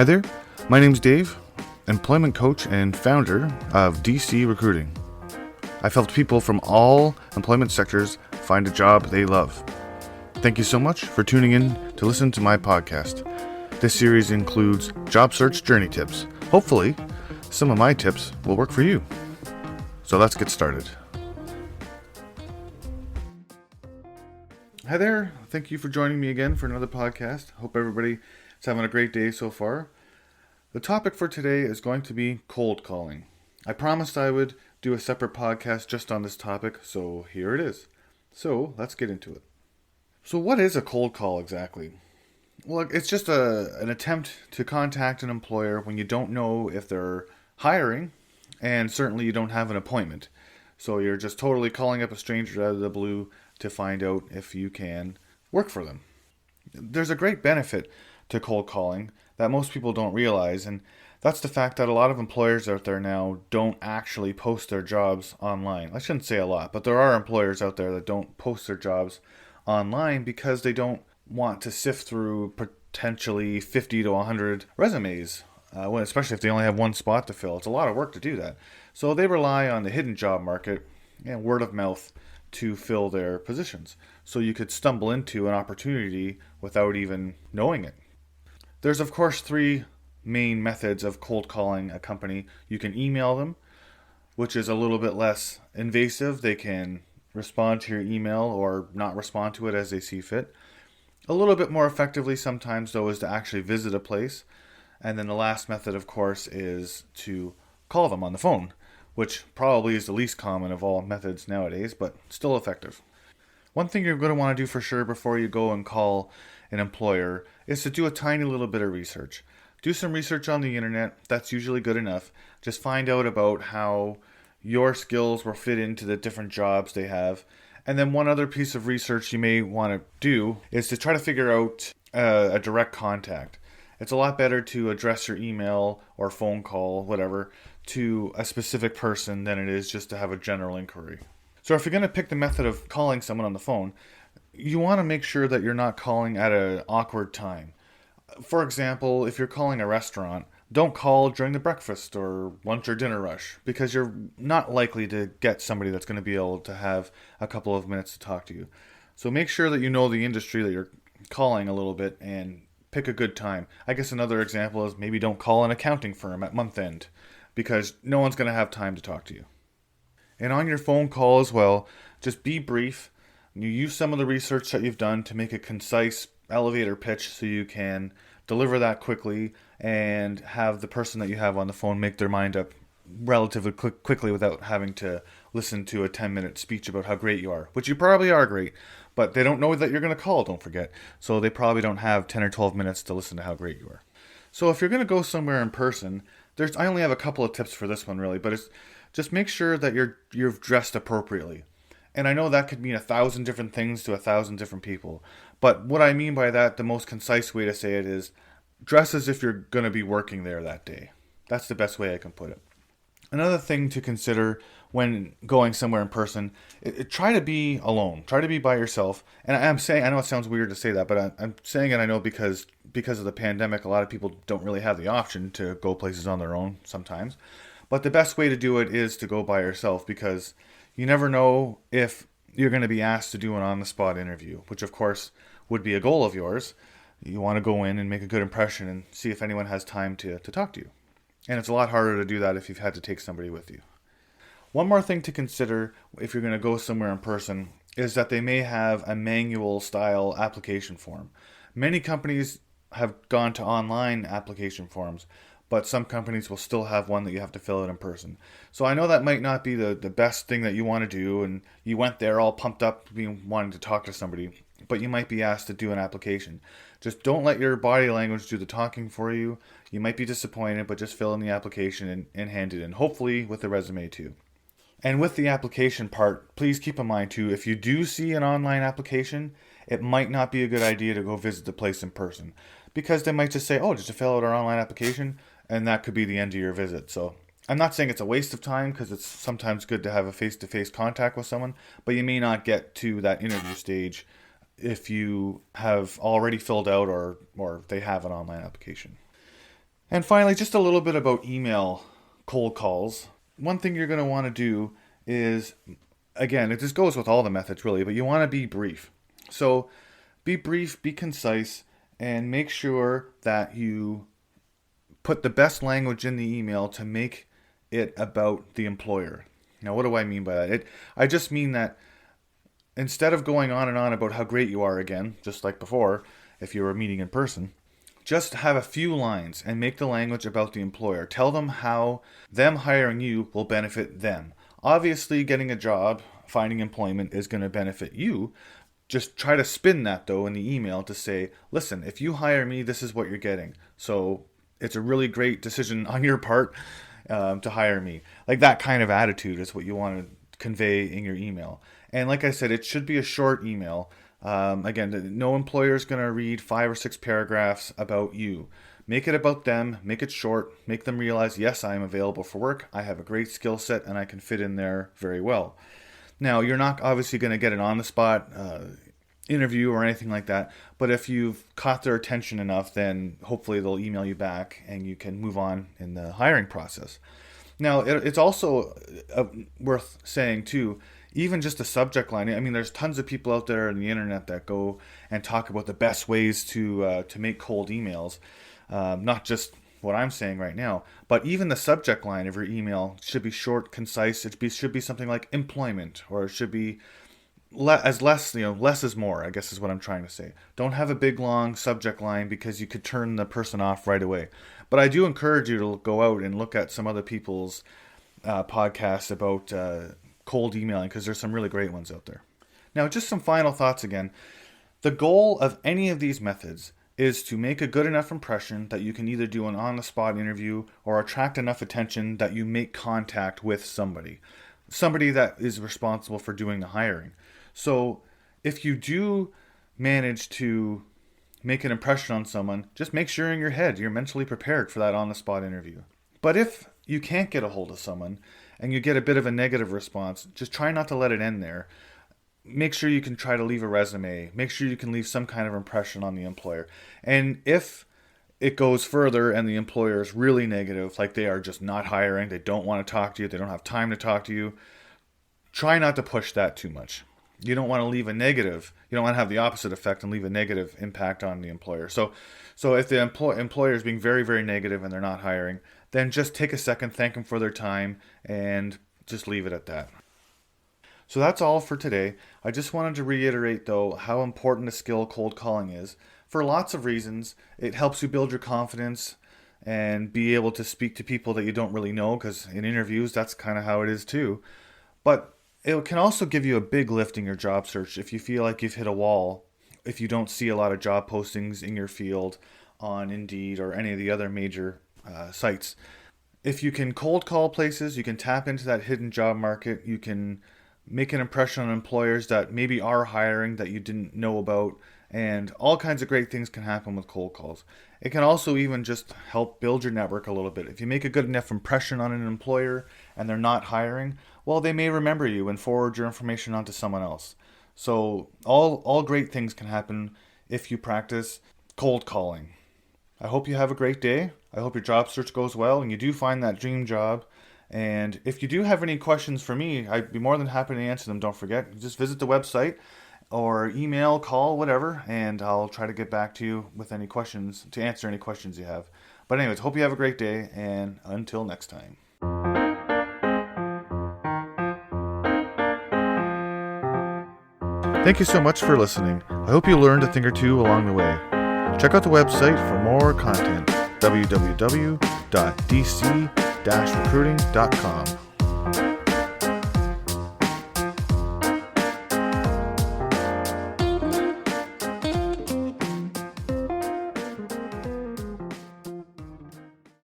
Hi there, my name's Dave, employment coach and founder of DC Recruiting. I've helped people from all employment sectors find a job they love. Thank you so much for tuning in to listen to my podcast. This series includes job search journey tips. Hopefully, some of my tips will work for you. So let's get started. Hi there, thank you for joining me again for another podcast. Hope everybody is having a great day so far. The topic for today is going to be cold calling. I promised I would do a separate podcast just on this topic, so here it is. So let's get into it. So what is a cold call exactly? Well, it's just an attempt to contact an employer when you don't know if they're hiring, and certainly you don't have an appointment. So you're just totally calling up a stranger out of the blue to find out if you can work for them. There's a great benefit to cold calling that most people don't realize, and that's the fact that a lot of employers out there now don't actually post their jobs online. I shouldn't say a lot, but there are employers out there that don't post their jobs online because they don't want to sift through potentially 50 to 100 resumes, especially if they only have one spot to fill. It's a lot of work to do that. So they rely on the hidden job market and word of mouth to fill their positions. So you could stumble into an opportunity without even knowing it. There's, of course, three main methods of cold calling a company. You can email them, which is a little bit less invasive. They can respond to your email or not respond to it as they see fit. A little bit more effectively sometimes, though, is to actually visit a place. And then the last method, of course, is to call them on the phone, which probably is the least common of all methods nowadays, but still effective. One thing you're going to want to do for sure before you go and call an employer is to do a tiny little bit of research. Do some research on the internet. That's usually good enough. Just find out about how your skills will fit into the different jobs they have. And then one other piece of research you may want to do is to try to figure out a direct contact. It's a lot better to address your email or phone call, whatever, to a specific person than it is just to have a general inquiry. So if you're going to pick the method of calling someone on the phone, you want to make sure that you're not calling at an awkward time. For example, if you're calling a restaurant, don't call during the breakfast or lunch or dinner rush because you're not likely to get somebody that's going to be able to have a couple of minutes to talk to you. So make sure that you know the industry that you're calling a little bit and pick a good time. I guess another example is maybe don't call an accounting firm at month end because no one's going to have time to talk to you. And on your phone call as well, just be brief. You use some of the research that you've done to make a concise elevator pitch so you can deliver that quickly and have the person that you have on the phone make their mind up relatively quickly without having to listen to a 10-minute speech about how great you are, which you probably are great, but they don't know that you're going to call, don't forget. So they probably don't have 10 or 12 minutes to listen to how great you are. So if you're going to go somewhere in person, I only have a couple of tips for this one really, but it's just make sure that you're dressed appropriately. And I know that could mean 1,000 different things to 1,000 different people. But what I mean by that, the most concise way to say it is dress as if you're going to be working there that day. That's the best way I can put it. Another thing to consider when going somewhere in person, try to be alone. Try to be by yourself. And I know it sounds weird to say that, but I'm saying it, I know because of the pandemic, a lot of people don't really have the option to go places on their own sometimes. But the best way to do it is to go by yourself because you never know if you're going to be asked to do an on-the-spot interview, which of course would be a goal of yours. You want to go in and make a good impression and see if anyone has time to talk to you. And it's a lot harder to do that if you've had to take somebody with you. One more thing to consider if you're going to go somewhere in person is that they may have a manual style application form. Many companies have gone to online application forms, but some companies will still have one that you have to fill out in person. So I know that might not be the best thing that you want to do, and you went there all pumped up wanting to talk to somebody, but you might be asked to do an application. Just don't let your body language do the talking for you. You might be disappointed, but just fill in the application and hand it in, hopefully with a resume too. And with the application part, please keep in mind too, if you do see an online application, it might not be a good idea to go visit the place in person because they might just say, oh, did you fill out our online application? And that could be the end of your visit. So I'm not saying it's a waste of time because it's sometimes good to have a face-to-face contact with someone, but you may not get to that interview stage if you have already filled out or they have an online application. And finally, just a little bit about email cold calls. One thing you're going to want to do is, again, it just goes with all the methods really, but you want to be brief. So be brief, be concise, and make sure that you put the best language in the email to make it about the employer. Now, what do I mean by that? I just mean that instead of going on and on about how great you are again, just like before, if you were meeting in person, just have a few lines and make the language about the employer. Tell them how them hiring you will benefit them. Obviously, getting a job, finding employment is going to benefit you. Just try to spin that, though, in the email to say, listen, if you hire me, this is what you're getting. So it's a really great decision on your part to hire me. Like that kind of attitude is what you want to convey in your email. And like I said, it should be a short email. Again, no employer is going to read 5 or 6 paragraphs about you. Make it about them, make it short, make them realize, yes, I am available for work, I have a great skill set, and I can fit in there very well. Now, you're not obviously going to get an on-the-spot interview or anything like that, but if you've caught their attention enough, then hopefully they'll email you back and you can move on in the hiring process. Now, it's also worth saying, too, even just a subject line. I mean, there's tons of people out there on the internet that go and talk about the best ways to make cold emails. Not just what I'm saying right now, but even the subject line of your email should be short, concise. Should be something like employment, or it should be less is more, I guess is what I'm trying to say. Don't have a big long subject line because you could turn the person off right away. But I do encourage you to go out and look at some other people's podcasts about cold emailing, because there's some really great ones out there. Now, just some final thoughts again. The goal of any of these methods is to make a good enough impression that you can either do an on-the-spot interview or attract enough attention that you make contact with somebody that is responsible for doing the hiring. So if you do manage to make an impression on someone, just make sure in your head you're mentally prepared for that on-the-spot interview. But if you can't get a hold of someone and you get a bit of a negative response, just try not to let it end there. Make sure you can try to leave a resume. Make sure you can leave some kind of impression on the employer. And if it goes further and the employer is really negative, like they are just not hiring, they don't want to talk to you, they don't have time to talk to you, try not to push that too much. You don't want to leave a negative, you don't want to have the opposite effect and leave a negative impact on the employer. So if the employer is being very, very negative and they're not hiring, then just take a second, thank them for their time, and just leave it at that. So that's all for today. I just wanted to reiterate, though, how important a skill cold calling is. For lots of reasons, it helps you build your confidence and be able to speak to people that you don't really know, because in interviews, that's kind of how it is too. But it can also give you a big lift in your job search if you feel like you've hit a wall, if you don't see a lot of job postings in your field on Indeed or any of the other major sites. If you can cold call places, you can tap into that hidden job market, you can make an impression on employers that maybe are hiring that you didn't know about, and all kinds of great things can happen with cold calls. It can also even just help build your network a little bit. If you make a good enough impression on an employer and they're not hiring, well, they may remember you and forward your information on to someone else. So all great things can happen if you practice cold calling. I hope you have a great day. I hope your job search goes well and you do find that dream job. And if you do have any questions for me, I'd be more than happy to answer them. Don't forget, just visit the website or email, call, whatever, and I'll try to get back to you with any questions, to answer any questions you have. But anyways, hope you have a great day, and until next time. Thank you so much for listening. I hope you learned a thing or two along the way. Check out the website for more content, www.dc-recruiting.com.